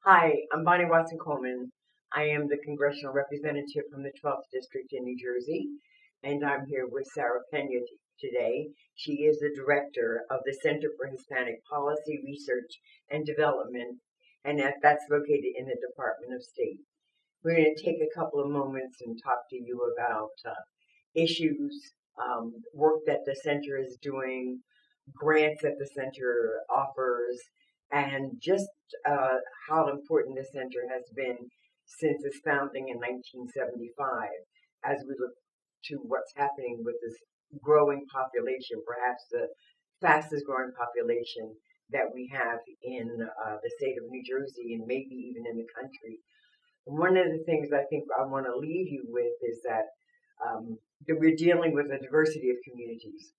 Hi, I'm Bonnie Watson Coleman. I am the congressional representative from the 12th District in New Jersey, and I'm here with Sara Peña today. She is the director of the Center for Hispanic Policy Research and Development, and that's located in the Department of State. We're going to take a couple of moments and talk to you about issues, work that the center is doing, grants that the center offers, and just how important the center has been since its founding in 1975 as we look to what's happening with this growing population, perhaps the fastest growing population that we have in the state of New Jersey and maybe even in the country. And one of the things I think I want to leave you with is that we're dealing with a diversity of communities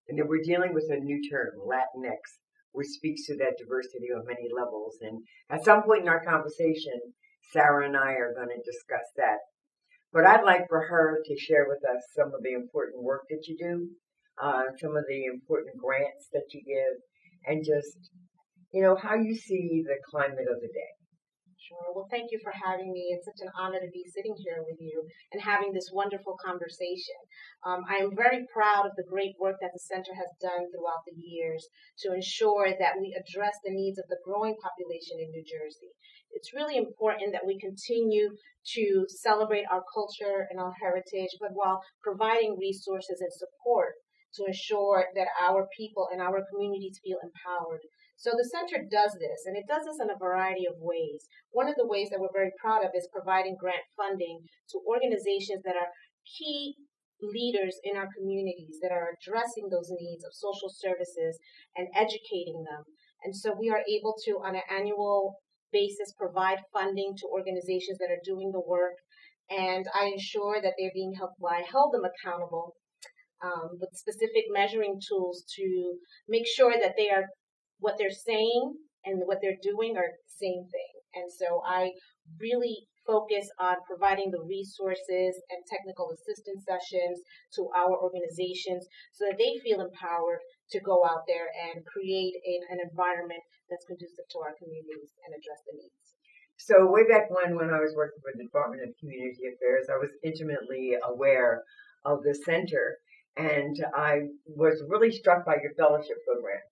and that we're dealing with a new term, Latinx, which speaks to that diversity on many levels. And at some point in our conversation, Sara and I are going to discuss that. But I'd like for her to share with us some of the important work that you do, some of the important grants that you give, and just, how you see the climate of the day. Sure. Well, thank you for having me. It's such an honor to be sitting here with you and having this wonderful conversation. I am very proud of the great work that the center has done throughout the years to ensure that we address the needs of the growing population in New Jersey. It's really important that we continue to celebrate our culture and our heritage, but while providing resources and support to ensure that our people and our communities feel empowered. So the center does this, and it does this in a variety of ways. One of the ways that we're very proud of is providing grant funding to organizations that are key leaders in our communities that are addressing those needs of social services and educating them. And so we are able to, on an annual basis, provide funding to organizations that are doing the work, and I ensure that they're being held, well, I hold them accountable with specific measuring tools to make sure that they are what they're saying and what they're doing are the same thing. And so I really focus on providing the resources and technical assistance sessions to our organizations so that they feel empowered to go out there and create an environment that's conducive to our communities and address the needs. So way back when I was working for the Department of Community Affairs, I was intimately aware of the center, and I was really struck by your fellowship program.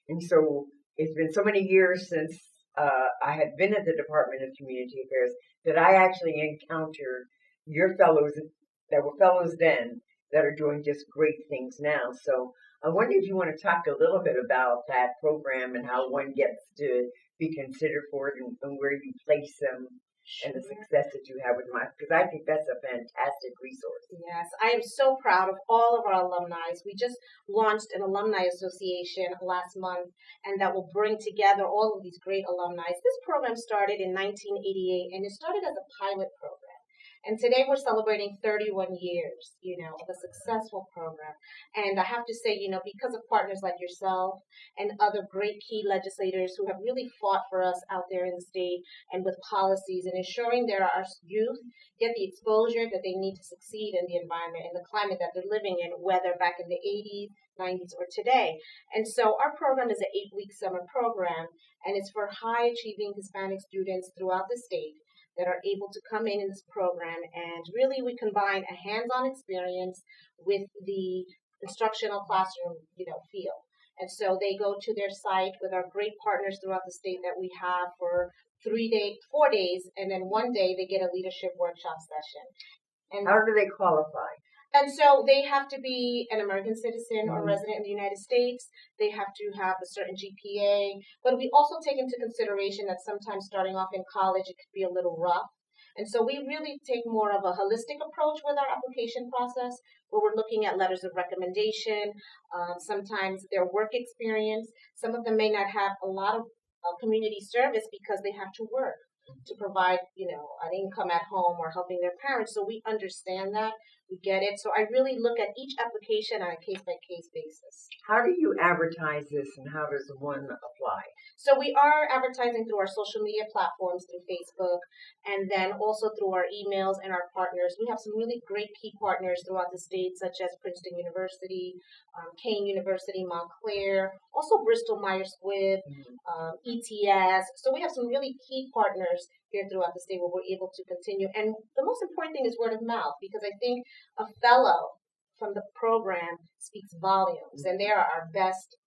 And so it's been so many years since I had been at the Department of Community Affairs that I actually encountered your fellows that were fellows then that are doing just great things now. So I wonder if you want to talk a little bit about that program and how one gets to be considered for it and where you place them and the success that you have with them, because I think that's a fantastic resource. Yes, I am so proud of all of our alumni. We just launched an alumni association last month, and that will bring together all of these great alumni. This program started in 1988, and it started as a pilot program. And today we're celebrating 31 years, of a successful program. And I have to say, because of partners like yourself and other great key legislators who have really fought for us out there in the state and with policies and ensuring that our youth get the exposure that they need to succeed in the environment and the climate that they're living in, whether back in the 80s, 90s, or today. And so our program is an 8-week summer program, and it's for high-achieving Hispanic students throughout the state that are able to come in this program, and really we combine a hands-on experience with the instructional classroom, feel. And so they go to their site with our great partners throughout the state that we have for 4 days, and then one day they get a leadership workshop session. And how do they qualify? And so they have to be an American citizen or resident in the United States. They have to have a certain GPA. But we also take into consideration that sometimes starting off in college, it could be a little rough. And so we really take more of a holistic approach with our application process, where we're looking at letters of recommendation, sometimes their work experience. Some of them may not have a lot of community service because they have to work. to provide, an income at home or helping their parents. So we understand that, we get it. So I really look at each application on a case by case basis. How do you advertise this, and how does one apply? So we are advertising through our social media platforms, through Facebook, and then also through our emails and our partners. We have some really great key partners throughout the state, such as Princeton University, Kane University, Montclair, also Bristol Myers Squibb, ETS. So we have some really key partners here throughout the state where we're able to continue. And the most important thing is word of mouth, because I think a fellow from the program speaks volumes, and they are our best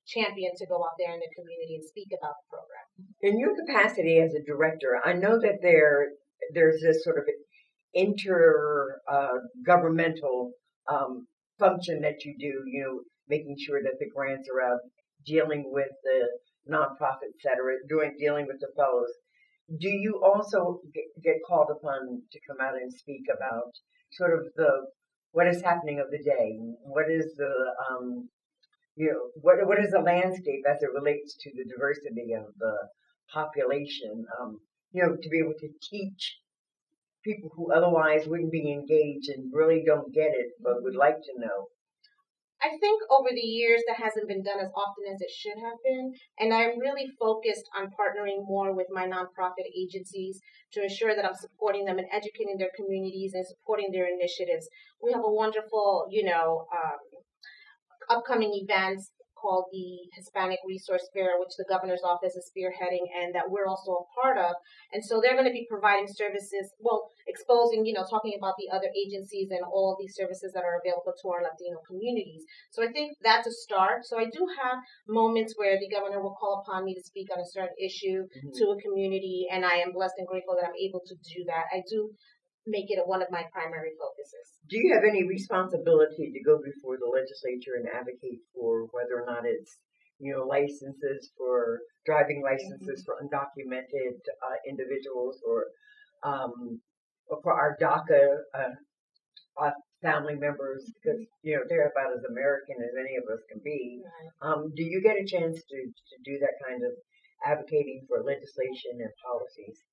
champion to go out there in the community and speak about the program. In your capacity as a director, I know that there's this sort of intergovernmental function that you do, making sure that the grants are out, dealing with the nonprofits that are dealing with the fellows. Do you also get called upon to come out and speak about sort of what is happening of the day? What is what is the landscape as it relates to the diversity of the population? To be able to teach people who otherwise wouldn't be engaged and really don't get it, but would like to know. I think over the years that hasn't been done as often as it should have been, and I'm really focused on partnering more with my nonprofit agencies to ensure that I'm supporting them and educating their communities and supporting their initiatives. We have a wonderful, upcoming events called the Hispanic Resource Fair, which the governor's office is spearheading and that we're also a part of. And so they're going to be providing services, exposing, talking about the other agencies and all these services that are available to our Latino communities. So I think that's a start. So I do have moments where the governor will call upon me to speak on a certain issue to a community, and I am blessed and grateful that I'm able to do that. I do make it one of my primary focuses. Do you have any responsibility to go before the legislature and advocate for whether or not it's, licenses for driving licenses for undocumented individuals, or for our DACA family members, because they're about as American as any of us can be. Do you get a chance to do that kind of advocating for legislation and policies?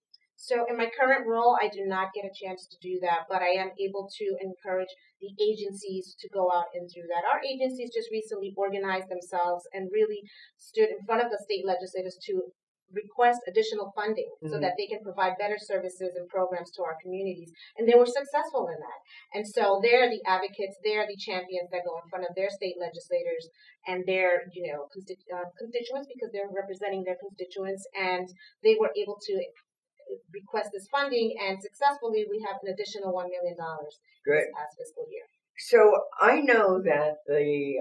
So in my current role, I do not get a chance to do that, but I am able to encourage the agencies to go out and do that. Our agencies just recently organized themselves and really stood in front of the state legislators to request additional funding so that they can provide better services and programs to our communities. And they were successful in that. And so they're the advocates, they're the champions that go in front of their state legislators and their, constituents, because they're representing their constituents. And they were able to request this funding, and successfully we have an additional $1 million this past fiscal year. So I know that the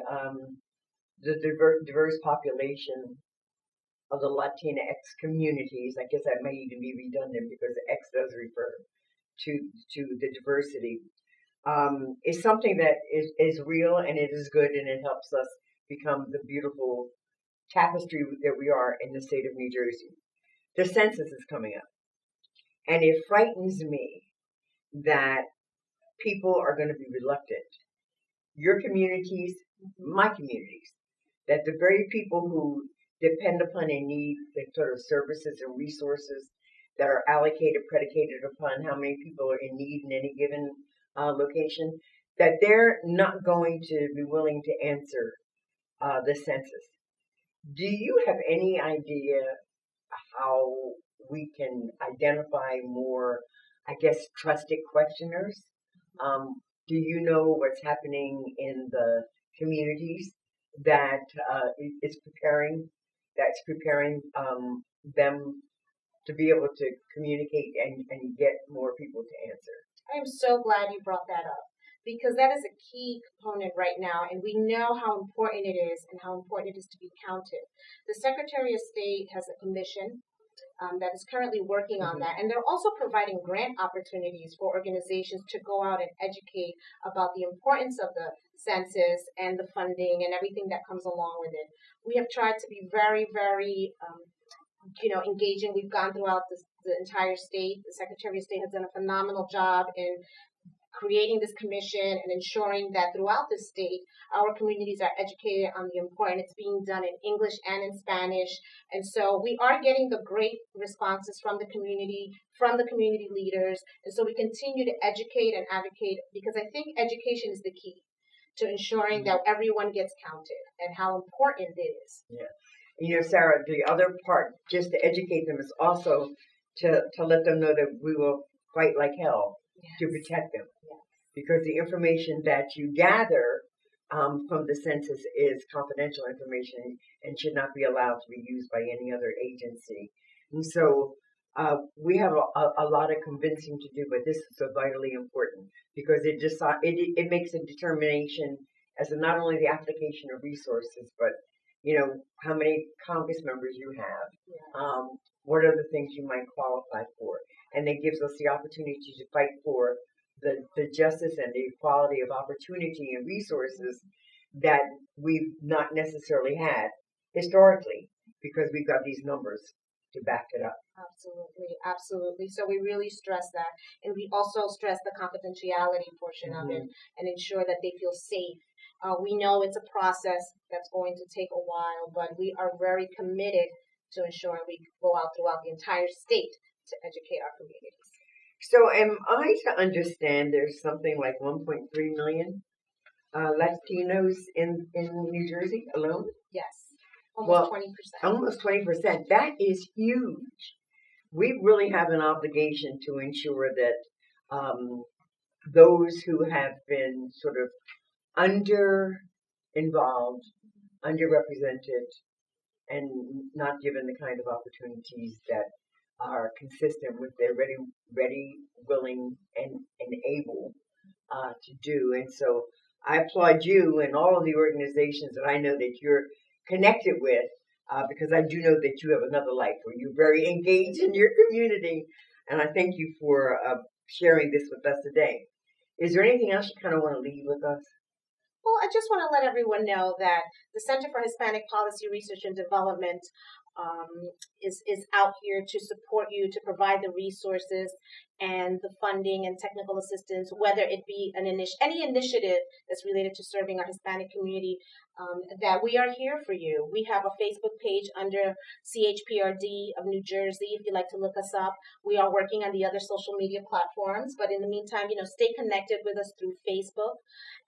diverse population of the Latinx communities, I guess that may even be redundant because the X does refer to the diversity, is something that is real, and it is good, and it helps us become the beautiful tapestry that we are in the state of New Jersey. The census is coming up. And it frightens me that people are going to be reluctant. Your communities, my communities, that the very people who depend upon and need the sort of services and resources that are allocated, predicated upon how many people are in need in any given location, that they're not going to be willing to answer the census. Do you have any idea how we can identify more, trusted questioners? Do you know what's happening in the communities that that's preparing them to be able to communicate and get more people to answer? I am so glad you brought that up, because that is a key component right now, and we know how important it is and how important it is to be counted. The Secretary of State has a commission that is currently working on that. And they're also providing grant opportunities for organizations to go out and educate about the importance of the census and the funding and everything that comes along with it. We have tried to be very, very, engaging. We've gone throughout the entire state. The Secretary of State has done a phenomenal job in creating this commission and ensuring that throughout the state, our communities are educated on the important. It's being done in English and in Spanish. And so we are getting the great responses from the community leaders. And so we continue to educate and advocate because I think education is the key to ensuring that everyone gets counted and how important it is. Yeah. You know, Sarah, the other part, just to educate them, is also to let them know that we will fight like hell to protect them. Yes. Because the information that you gather from the census is confidential information and should not be allowed to be used by any other agency. And so we have a lot of convincing to do, but this is so vitally important because it makes a determination as to not only the application of resources, but you know how many Congress members you have, what are the things you might qualify for, and it gives us the opportunity to fight for the justice and the equality of opportunity and resources that we've not necessarily had historically because we've got these numbers to back it up. Absolutely, absolutely. So we really stress that. And we also stress the confidentiality portion of it and ensure that they feel safe. We know it's a process that's going to take a while, but we are very committed to ensuring we go out throughout the entire state to educate our communities. So am I to understand there's something like 1.3 million Latinos in New Jersey alone? Yes, almost 20%. Almost 20%. That is huge. We really have an obligation to ensure that those who have been sort of under-involved, underrepresented, and not given the kind of opportunities that are consistent with their ready, willing, and able to do. And so I applaud you and all of the organizations that I know that you're connected with, because I do know that you have another life where you're very engaged in your community. And I thank you for sharing this with us today. Is there anything else you kind of want to leave with us? Well, I just want to let everyone know that the Center for Hispanic Policy Research and Development is out here to support you, to provide the resources and the funding and technical assistance, whether it be any initiative that's related to serving our Hispanic community, that we are here for you. We have a Facebook page under CHPRD of New Jersey, if you'd like to look us up. We are working on the other social media platforms, but in the meantime, stay connected with us through Facebook.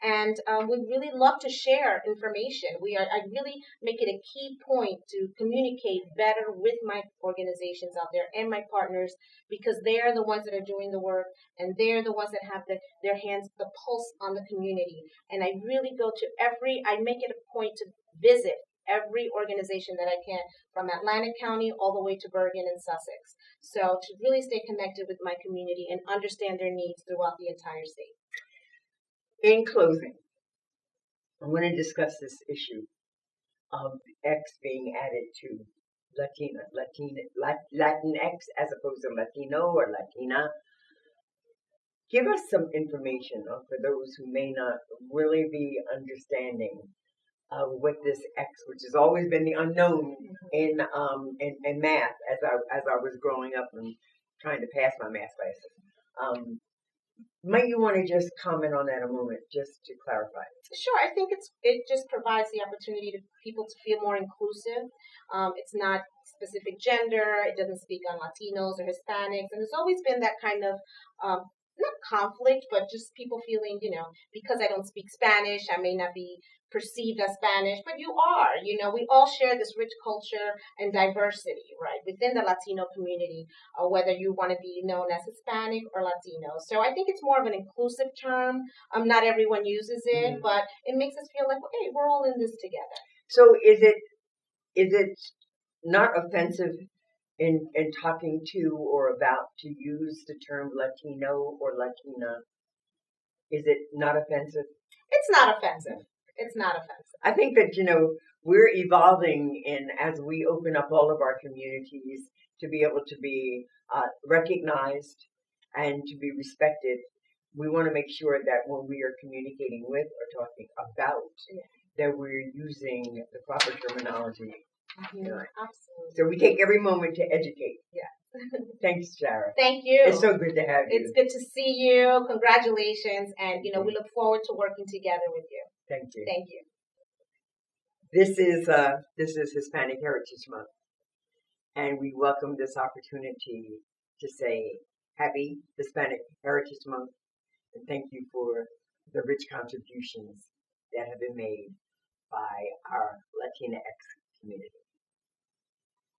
And we'd really love to share information. I really make it a key point to communicate better with my organizations out there and my partners, because they're the ones that are doing the work and they're the ones that have their hands, the pulse on the community. And I really I make it a point to visit every organization that I can, from Atlantic County all the way to Bergen and Sussex. So to really stay connected with my community and understand their needs throughout the entire state. In closing, I want to discuss this issue of X being added to Latinx as opposed to Latino or Latina. Give us some information for those who may not really be understanding what this X, which has always been the unknown in math as I was growing up and trying to pass my math classes. Might you want to just comment on that a moment, just to clarify? Sure. I think it just provides the opportunity to people to feel more inclusive. It's not specific gender. It doesn't speak on Latinos or Hispanics, and there's always been that kind of not conflict, but just people feeling, because I don't speak Spanish, I may not be perceived as Spanish, but you are. We all share this rich culture and diversity, right, within the Latino community, whether you want to be known as Hispanic or Latino. So I think it's more of an inclusive term. Not everyone uses it, but it makes us feel like, hey, we're all in this together. So is it not offensive in talking to or about to use the term Latino or Latina? Is it not offensive? It's not offensive. It's not offensive. I think that, we're evolving as we open up all of our communities to be able to be recognized and to be respected. We want to make sure that when we are communicating with or talking about, that we're using the proper terminology. Absolutely. So we take every moment to educate. Yeah. Thanks, Sara. Thank you. It's so good to have you. It's good to see you. Congratulations. And, we look forward to working together with you. Thank you. Thank you. This is Hispanic Heritage Month, and we welcome this opportunity to say Happy Hispanic Heritage Month, and thank you for the rich contributions that have been made by our Latinx community.